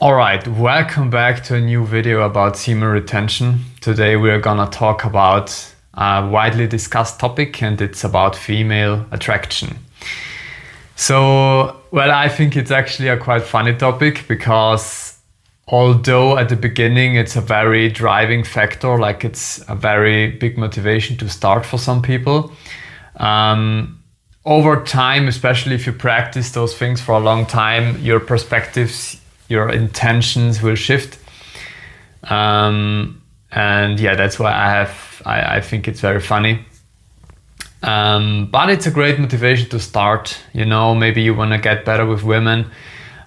All right, welcome back to a new video about semen retention. Today we're gonna talk about a widely discussed topic, and it's about female attraction. I think it's actually a quite funny topic because although at the beginning it's a very driving factor, like it's a very big motivation to start for some people, over time, especially if you practice those things for a long time, your perspectives, your intentions will shift. And yeah, that's why I think it's very funny. But it's a great motivation to start. You know, maybe you want to get better with women.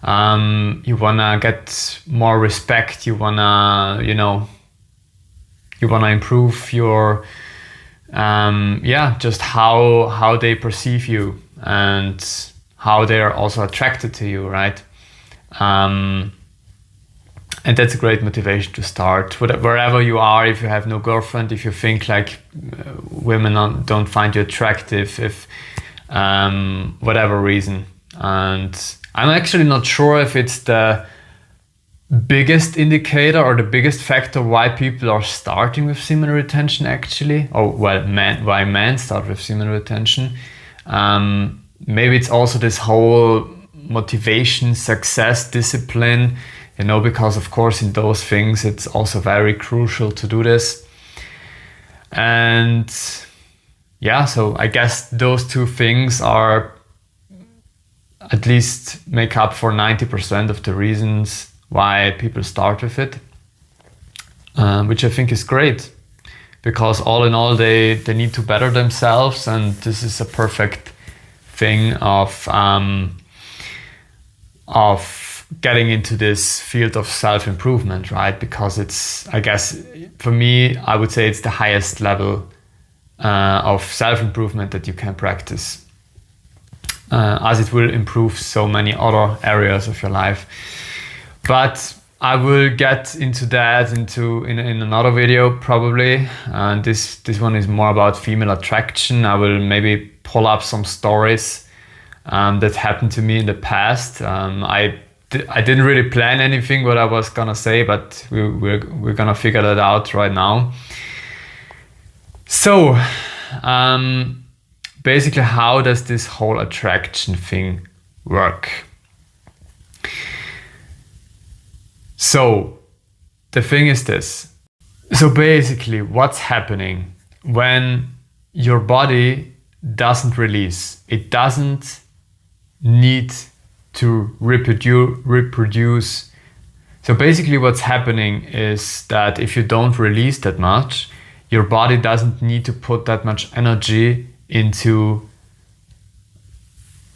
You want to get more respect. You want to, you want to improve your, just how they perceive you and how they're also attracted to you, right? And that's a great motivation to start wherever you are. If you have no girlfriend, if you think like women don't find you attractive, if whatever reason. And I'm actually not sure if it's the biggest indicator or the biggest factor why people are starting with semen retention actually, or why men start with semen retention. Maybe it's also this whole motivation, success, discipline, because of course in those things it's also very crucial to do this. And yeah, so I guess those two things are at least make up for 90% of the reasons why people start with it, which I think is great, because all in all they need to better themselves, and this is a perfect thing of getting into this field of self-improvement, right? Because it's, I guess, for me, I would say it's the highest level of self-improvement that you can practice, as it will improve so many other areas of your life. But I will get into that in another video probably. And this one is more about female attraction. I will maybe pull up some stories that happened to me in the past. I didn't really plan anything what I was gonna say, but we're gonna figure that out right now. So basically, how does this whole attraction thing work? So the thing is this. So basically what's happening when your body doesn't release, it doesn't need to reproduce. So basically what's happening is that if you don't release that much, your body doesn't need to put that much energy into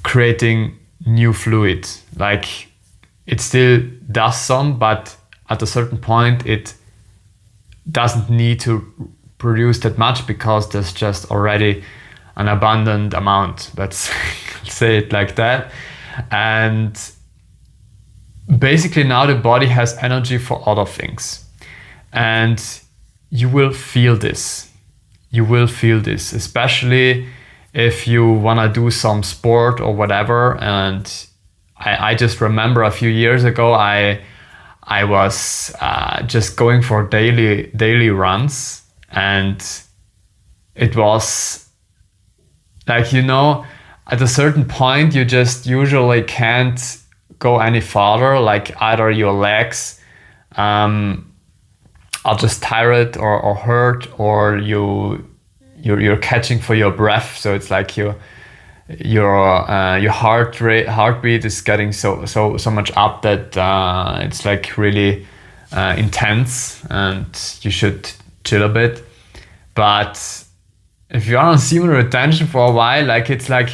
creating new fluid. Like, it still does some, but at a certain point it doesn't need to produce that much because there's just already an abundant amount. Let's say it like that. And basically now the body has energy for other things. And you will feel this. You will feel this, especially if you want to do some sport or whatever. And I just remember a few years ago, I was just going for daily runs, and it was like, at a certain point you just usually can't go any farther. Like, either your legs are just tired or hurt, or you're catching for your breath. So it's like your heartbeat is getting so much up that it's like really intense, and you should chill a bit. But if you're on semen retention for a while, like, it's like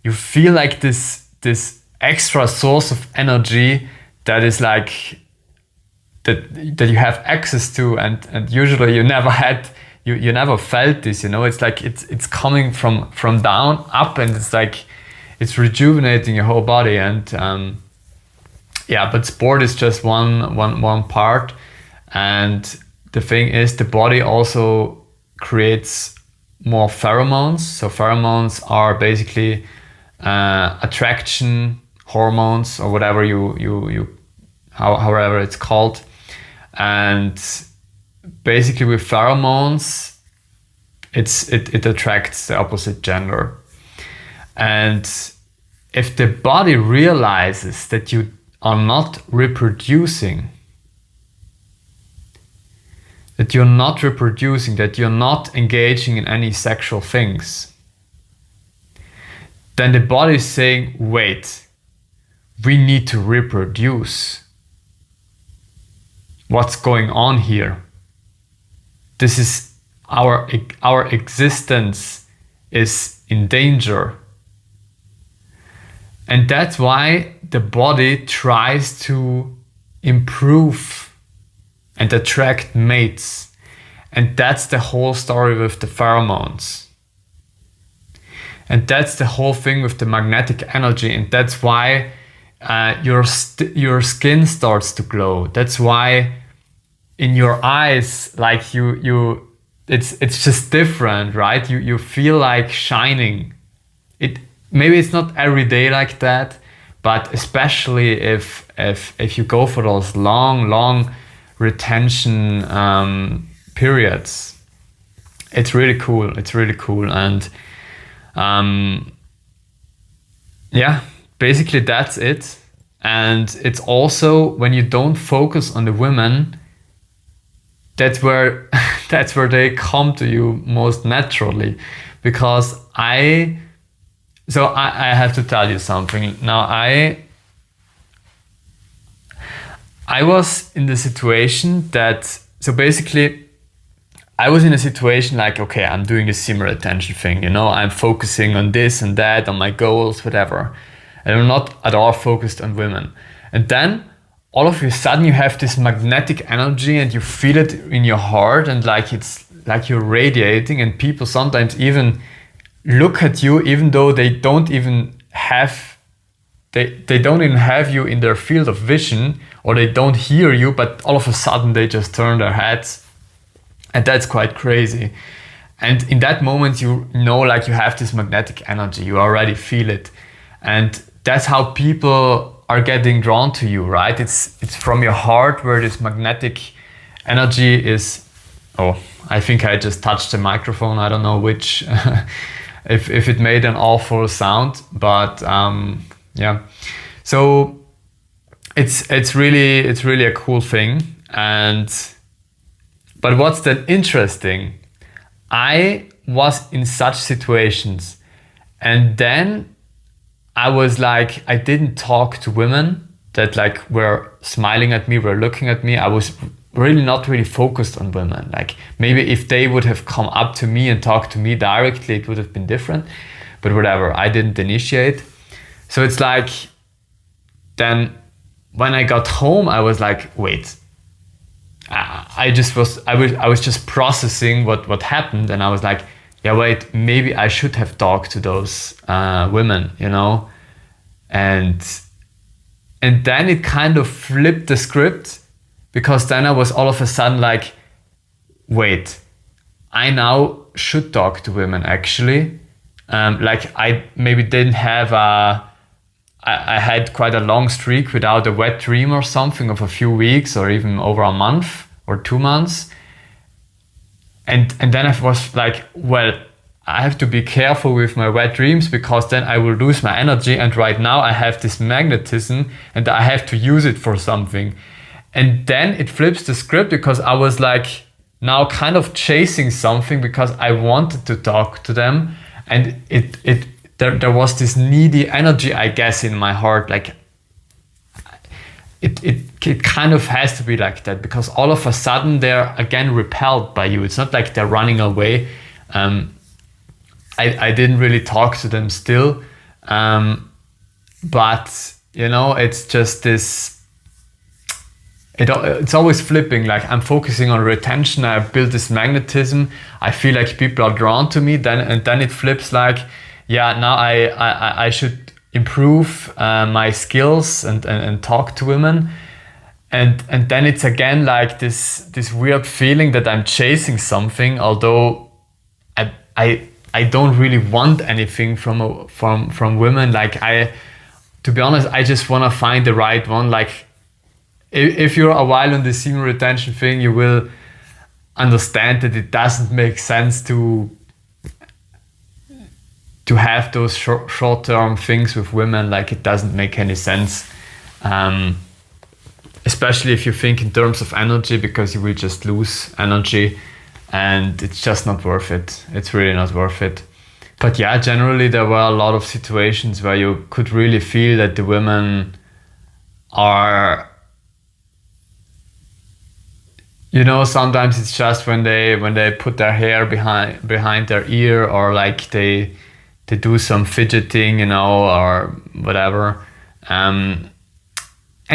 you feel like this extra source of energy that is like that you have access to, and usually you never had. You never felt this, It's like it's coming from down up, and it's like it's rejuvenating your whole body. And but sport is just one part. And the thing is, the body also creates more pheromones. So pheromones are basically attraction hormones, or whatever you however it's called. And basically with pheromones, it attracts the opposite gender. And if the body realizes that you are not reproducing, that you're not engaging in any sexual things, then the body is saying, wait, we need to reproduce. What's going on here? This is our existence is in danger. And that's why the body tries to improve and attract mates. And that's the whole story with the pheromones. And that's the whole thing with the magnetic energy. And that's why your skin starts to glow. That's why in your eyes, like it's just different, right? You feel like shining. Maybe it's not every day like that, but especially if you go for those long retention periods, it's really cool. And yeah, basically that's it. And it's also when you don't focus on the women, that's where they come to you most naturally. Because I have to tell you something. Now I was in the situation that, so basically I was in a situation like, okay, I'm doing a similar attention thing, I'm focusing on this and that, on my goals, whatever. And I'm not at all focused on women. And then all of a sudden you have this magnetic energy and you feel it in your heart, and like it's like you're radiating, and people sometimes even look at you even though they don't even have you in their field of vision, or they don't hear you, but all of a sudden they just turn their heads. And that's quite crazy. And in that moment, like you have this magnetic energy, you already feel it. And that's how people are getting drawn to you, right? It's from your heart where this magnetic energy is. Oh, I think I just touched the microphone. I don't know which, if it made an awful sound, but yeah. So it's really a cool thing. But what's that interesting? I was in such situations, and then I was like, I didn't talk to women that like were smiling at me, were looking at me. I was really not really focused on women. Like maybe if they would have come up to me and talked to me directly, it would have been different, but whatever, I didn't initiate. So it's like, then when I got home, I was like, wait, I was just processing what happened, and I was like, yeah, wait, maybe I should have talked to those women, and then it kind of flipped the script, because then I was all of a sudden like, wait, I now should talk to women actually. Like I maybe didn't have I had quite a long streak without a wet dream or something of a few weeks or even over a month or 2 months. And then I was like, well, I have to be careful with my wet dreams, because then I will lose my energy. And right now I have this magnetism and I have to use it for something. And then it flips the script, because I was like now kind of chasing something because I wanted to talk to them. And there was this needy energy, I guess, in my heart. Like it kind of has to be like that, because all of a sudden they're again repelled by you. It's not like they're running away. I didn't really talk to them still, but it's just this. It's always flipping. Like I'm focusing on retention. I build this magnetism. I feel like people are drawn to me. Then it flips like, yeah, now I should improve my skills and talk to women. And then it's again like this weird feeling that I'm chasing something, although I don't really want anything from women. Like to be honest, I just want to find the right one. Like if you're a while on the semen retention thing, you will understand that it doesn't make sense to have those short-term things with women. Like, it doesn't make any sense, especially if you think in terms of energy, because you will just lose energy, and it's just not worth it. It's really not worth it. But yeah, generally there were a lot of situations where you could really feel that the women are, you know, sometimes it's just when they put their hair behind their ear, or like they do some fidgeting, you know, or whatever. And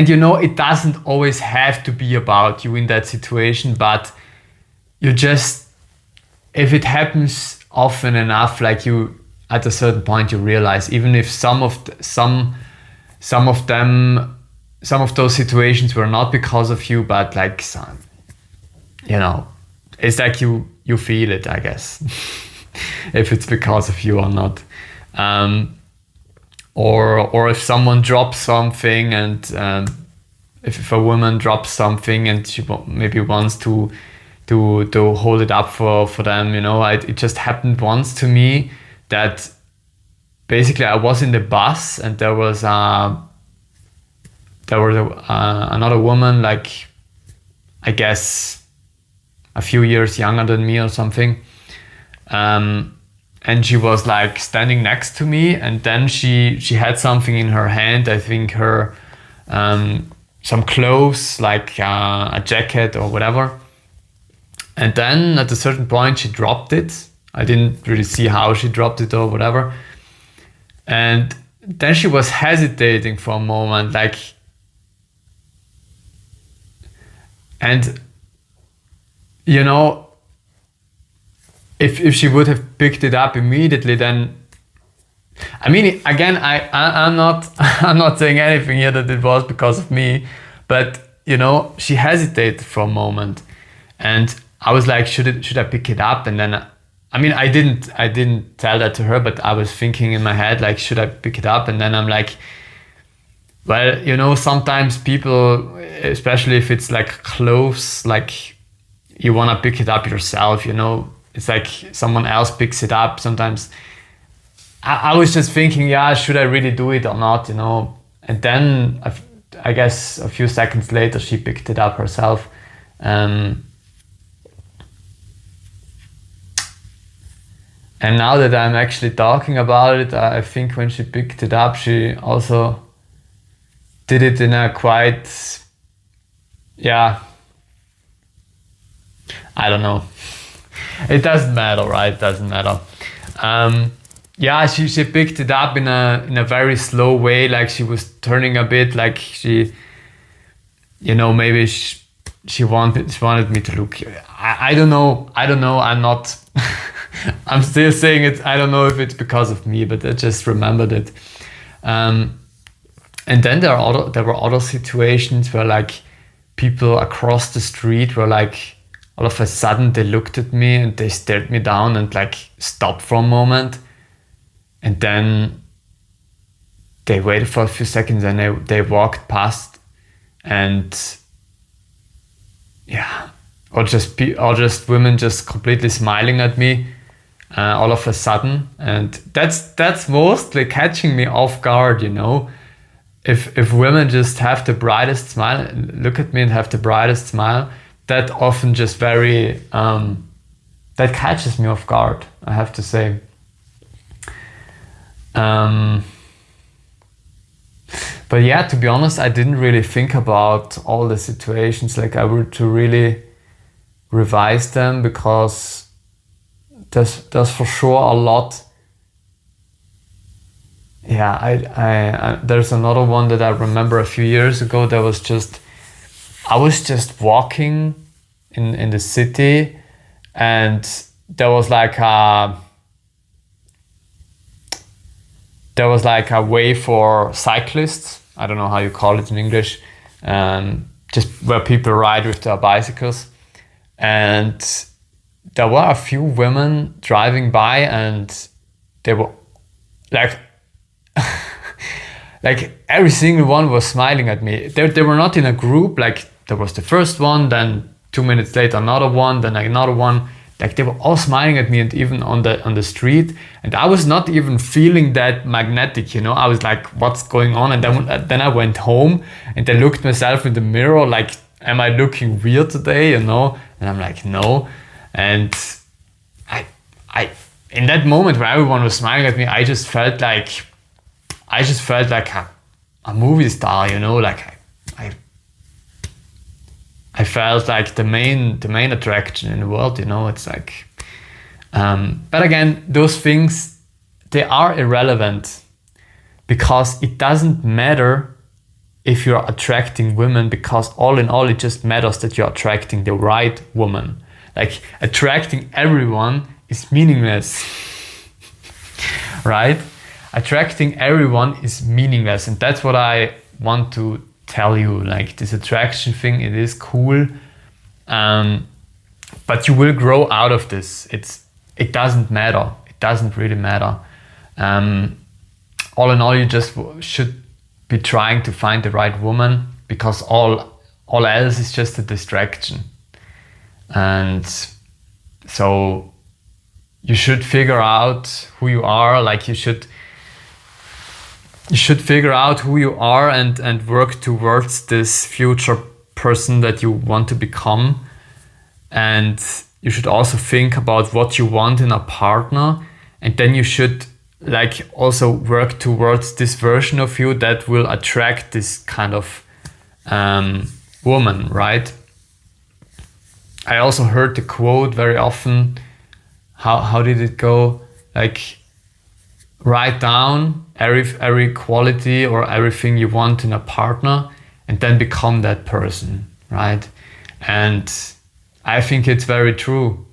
you know, it doesn't always have to be about you in that situation, but you just, if it happens often enough, like, you, at a certain point, you realize, even if some of those situations were not because of you, but like, some, you know, it's like you feel it, I guess. If it's because of you or not, or if someone drops something, and if a woman drops something and she maybe wants to hold it up for them, you know. It just happened once to me that basically I was in the bus, and there was another woman, like, I guess a few years younger than me or something. And she was like standing next to me, and then she had something in her hand, I think her some clothes, like a jacket or whatever. And then at a certain point she dropped it. I didn't really see how she dropped it or whatever. And then she was hesitating for a moment, like, and you know, if she would have picked it up immediately, then, I mean, again, I'm not saying anything here that it was because of me, but you know, she hesitated for a moment, and I was like, should I pick it up? And then, I mean, I didn't tell that to her, but I was thinking in my head, like, should I pick it up? And then I'm like, well, you know, sometimes people, especially if it's like clothes, like, you want to pick it up yourself, you know. It's like someone else picks it up. Sometimes I was just thinking, yeah, should I really do it or not, you know? And then I guess a few seconds later, she picked it up herself. And now that I'm actually talking about it, I think when she picked it up, she also did it in a quite, yeah, I don't know. It doesn't matter, right? It doesn't matter. Yeah, she picked it up in a very slow way, like she was turning a bit, like she, you know, maybe she wanted me to look. I don't know. I'm not. I'm still saying it. I don't know if it's because of me, but I just remembered it. And then there were other situations where, like, people across the street were like, all of a sudden they looked at me and they stared me down and like stopped for a moment, and then they waited for a few seconds and they walked past, and yeah, or just women just completely smiling at me all of a sudden, and that's mostly catching me off guard, you know. If women just have the brightest smile, look at me and have the brightest smile, that often just very, that catches me off guard, I have to say. But yeah, to be honest, I didn't really think about all the situations, like I were to really revise them, because there's for sure a lot. Yeah, I there's another one that I remember a few years ago. I was just walking in the city, and there was like a way for cyclists. I don't know how you call it in English. Just where people ride with their bicycles. And there were a few women driving by, and they were like, like every single one was smiling at me. They were not in a group. Like there was the first one, then 2 minutes later another one, then another one. Like they were all smiling at me, and even on the street. And I was not even feeling that magnetic, you know. I was like, what's going on? And then I went home and I looked myself in the mirror, like, am I looking weird today, you know? And I'm like, no. And I in that moment where everyone was smiling at me, I just felt like a movie star, you know. Like I felt like the main attraction in the world, you know. It's like, but again, those things, they are irrelevant, because it doesn't matter if you're attracting women, because all in all, it just matters that you're attracting the right woman. Like attracting everyone is meaningless, right? Attracting everyone is meaningless, and that's what I want to tell you. Like this attraction thing, it is cool, but you will grow out of this. It doesn't matter. It doesn't really matter. All in all, you just should be trying to find the right woman, because all else is just a distraction. And so you should figure out who you are. Like you should figure out who you are and work towards this future person that you want to become. And you should also think about what you want in a partner. And then you should like also work towards this version of you that will attract this kind of woman, right? I also heard the quote very often. How did it go? Like, write down every quality or everything you want in a partner, and then become that person, right? And I think it's very true.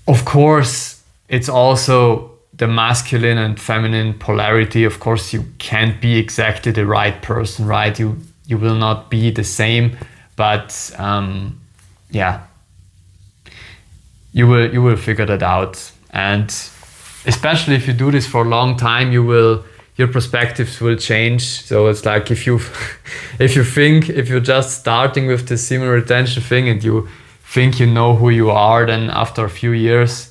Of course, it's also the masculine and feminine polarity. Of course, you can't be exactly the right person, right? You will not be the same, but yeah, you will figure that out. And especially if you do this for a long time, your perspectives will change. So it's like if you're just starting with the semen retention thing and you think you know who you are, then after a few years,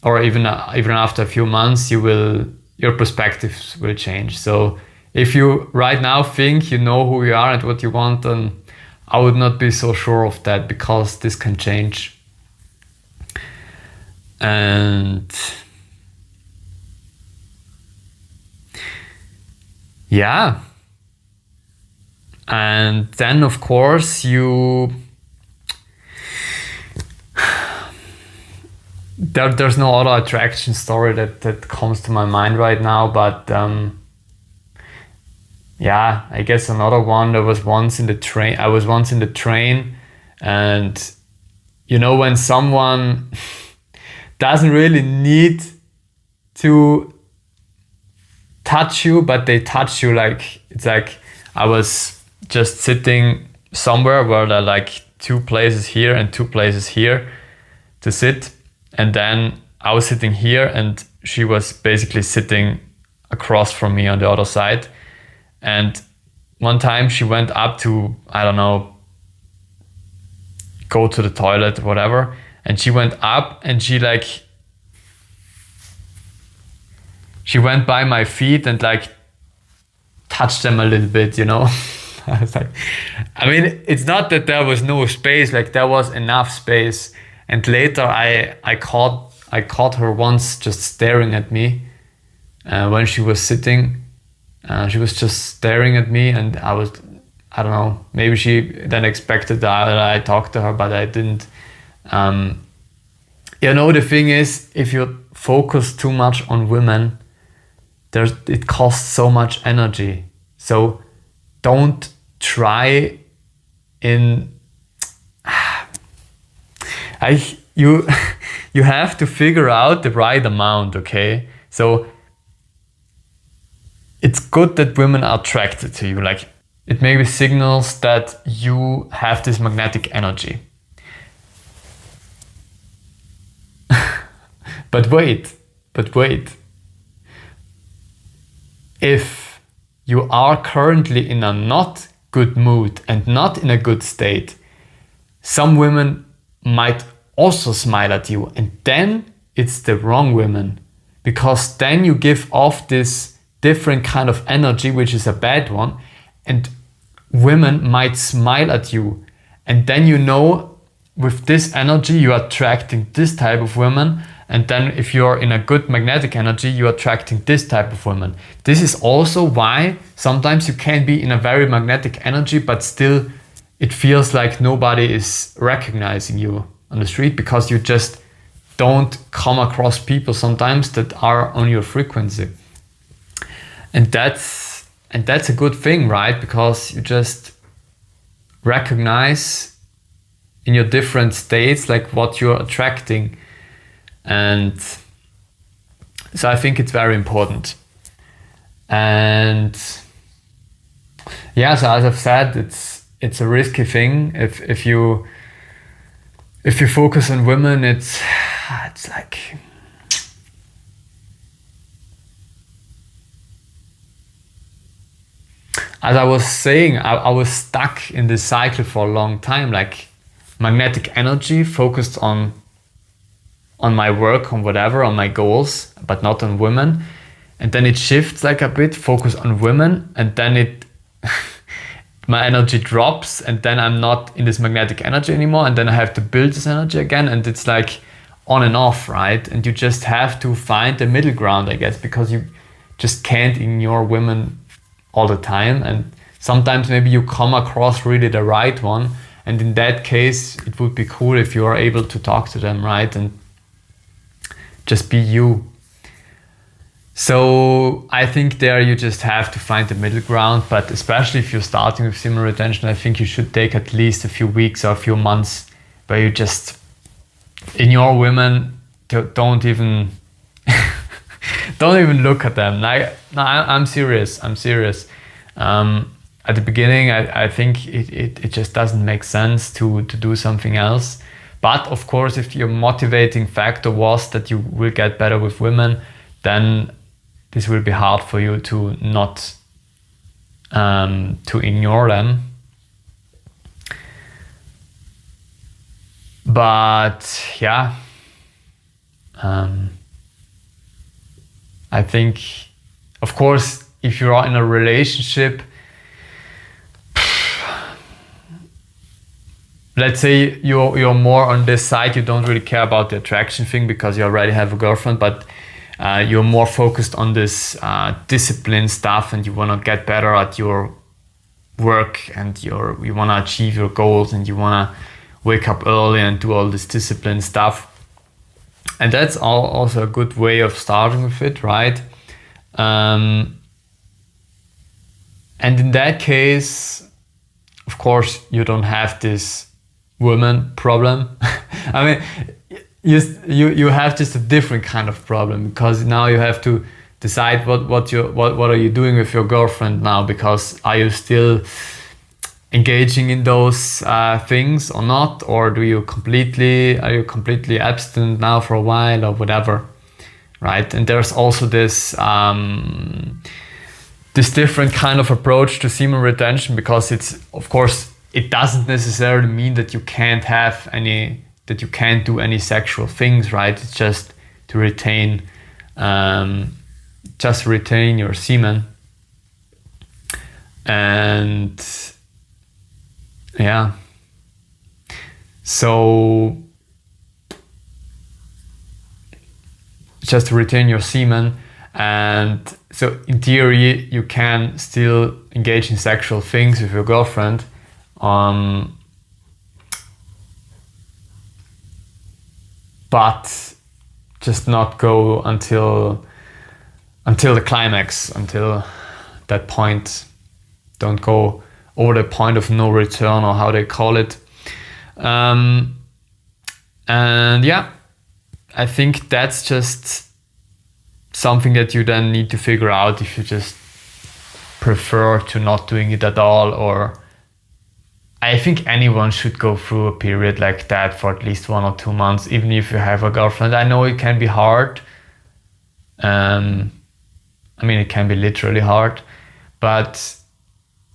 or even after a few months, your perspectives will change. So if you right now think you know who you are and what you want, then I would not be so sure of that, because this can change. And yeah, and then of course there's no other attraction story that comes to my mind right now, but yeah, I guess another one. I was once in the train, and you know, when someone doesn't really need to touch you, but they touch you, like it's like I was just sitting somewhere where there are like 2 places here and 2 places here to sit, and then I was sitting here and she was basically sitting across from me on the other side. And one time she went up to, I don't know, go to the toilet or whatever, and she went up and she went by my feet and like touched them a little bit, you know. I was like, I mean, it's not that there was no space, like there was enough space. And later I caught her once just staring at me when she was sitting. She was just staring at me, and I don't know, maybe she then expected that I talked to her, but I didn't. You know, the thing is, if you focus too much on women, it costs so much energy. So don't try you have to figure out the right amount, okay? So it's good that women are attracted to you. Like, it maybe signals that you have this magnetic energy. But wait. if you are currently in a not good mood and not in a good state, some women might also smile at you, and then it's the wrong women, because then you give off this different kind of energy, which is a bad one, and women might smile at you, and then you know with this energy you're attracting this type of women, and then if you're in a good magnetic energy you're attracting this type of women. This is also why sometimes you can be in a very magnetic energy but still it feels like nobody is recognizing you on the street, because you just don't come across people sometimes that are on your frequency. And that's a good thing, right? Because you just recognize in your different states like what you're attracting. And so I think it's very important. And yeah, so as I've said, it's a risky thing. If you focus on women, it's like, as I was saying, I was stuck in this cycle for a long time, like magnetic energy focused on my work, on whatever, on my goals, but not on women. And then it shifts like a bit, focus on women, and then it my energy drops, and then I'm not in this magnetic energy anymore, and then I have to build this energy again, and it's like on and off, right? And you just have to find the middle ground, I guess, because you just can't ignore women all the time, and sometimes maybe you come across really the right one, and in that case it would be cool if you are able to talk to them, right? And just be you. So I think there you just have to find the middle ground, but especially if you're starting with semen retention, I think you should take at least a few weeks or a few months where you just ignore women, don't even don't even look at them. I'm serious. At the beginning, I think it just doesn't make sense to do something else. But of course, if your motivating factor was that you will get better with women, then this will be hard for you to not to ignore them. But yeah, I think, of course, if you are in a relationship, let's say you're more on this side, you don't really care about the attraction thing because you already have a girlfriend, but you're more focused on this discipline stuff, and you want to get better at your work, and you want to achieve your goals, and you want to wake up early and do all this discipline stuff. And that's also a good way of starting with it, right? And in that case, of course, you don't have this woman problem. I mean, you have just a different kind of problem, because now you have to decide what are you doing with your girlfriend now, because are you still engaging in those things or not, or are you completely abstinent now for a while or whatever, right? And there's also this different kind of approach to semen retention, because it's, of course, it doesn't necessarily mean that you can't do any sexual things, right? It's just to retain your semen. And yeah, so just to retain your semen. And so in theory you can still engage in sexual things with your girlfriend, but just not go until the climax, until that point. Don't go over the point of no return, or how they call it. And yeah, I think that's just something that you then need to figure out if you just prefer to not doing it at all. Or I think anyone should go through a period like that for at least 1 or 2 months, even if you have a girlfriend. I know it can be hard, I mean, it can be literally hard, but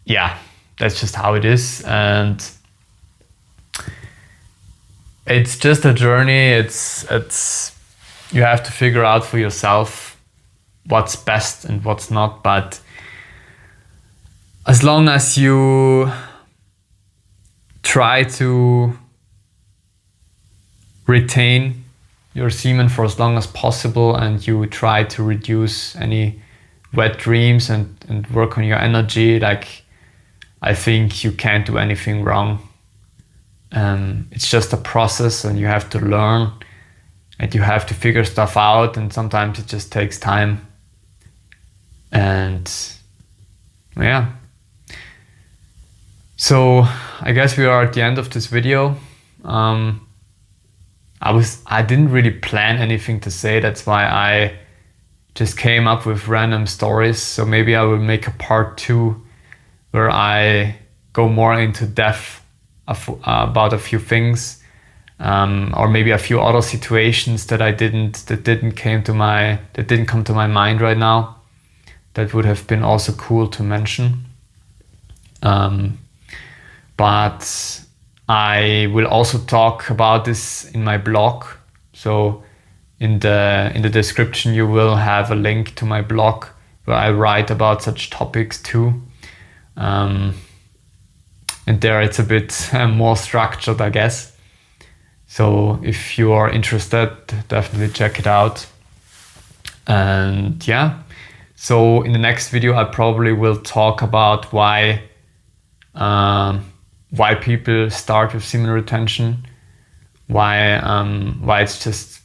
yeah, that's just how it is. And it's just a journey. It's you have to figure out for yourself what's best and what's not. But as long as you try to retain your semen for as long as possible, and you try to reduce any wet dreams and work on your energy, like, I think you can't do anything wrong. It's just a process, and you have to learn, and you have to figure stuff out, and sometimes it just takes time. And yeah, so I guess we are at the end of this video. I didn't really plan anything to say, that's why I just came up with random stories. So maybe I will make a part 2 where I go more into depth about a few things, or maybe a few other situations that didn't come to my mind right now. That would have been also cool to mention. But I will also talk about this in my blog. So in the description you will have a link to my blog where I write about such topics too. And there it's a bit more structured, I guess. So if you are interested, definitely check it out. And yeah, so in the next video I probably will talk about why people start with semen retention, why it's just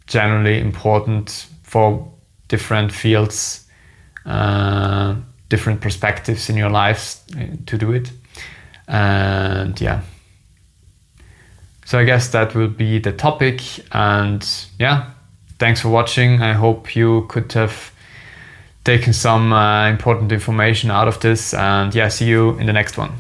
generally important for different fields, different perspectives in your lives to do it. And yeah, so I guess that will be the topic. And yeah, thanks for watching. I hope you could have taken some important information out of this, and yeah, see you in the next one.